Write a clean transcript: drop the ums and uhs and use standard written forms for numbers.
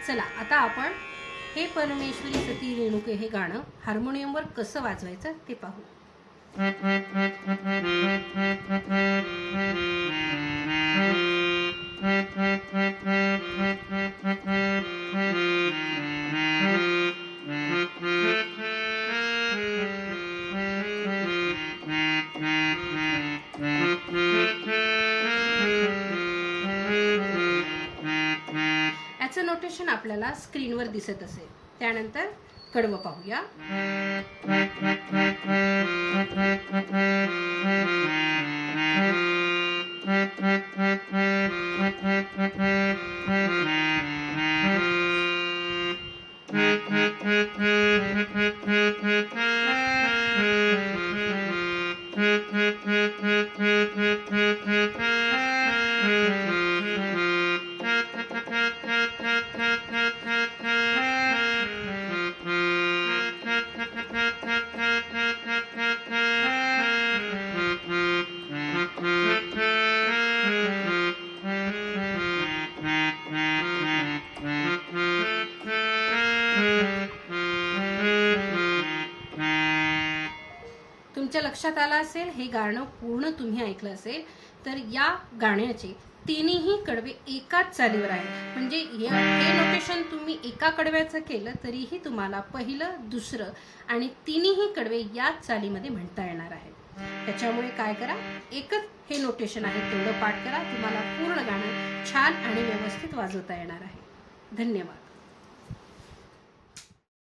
चला आता आपण हे परमेश्वरी सती रेणुके हे गाणं हार्मोनियमवर कसं वाजवायचं ते पाहू. याचं नोटेशन आपल्याला स्क्रीनवर दिसत असेल. त्यानंतर कडवं पाहूया. तुमच्या लक्षात आलं असेल, हे गाणं पूर्ण तुम्ही ऐकलं असेल तर या गाण्याचे तिन्ही कडवे एकाच चालीवर आहेत. म्हणजे हे नोटेशन तुम्ही एका कडव्याचं केलं तरीही तुम्हाला पहिलं, दुसरं आणि तिन्ही कडवे याच चालीमध्ये म्हणता येणार आहे. त्याच्यामुळे काय करा, एकच हे नोटेशन आहे तेवढं पाठ करा. तुम्हाला पूर्ण गाणं छान आणि व्यवस्थित वाजवता येणार आहे. धन्यवाद.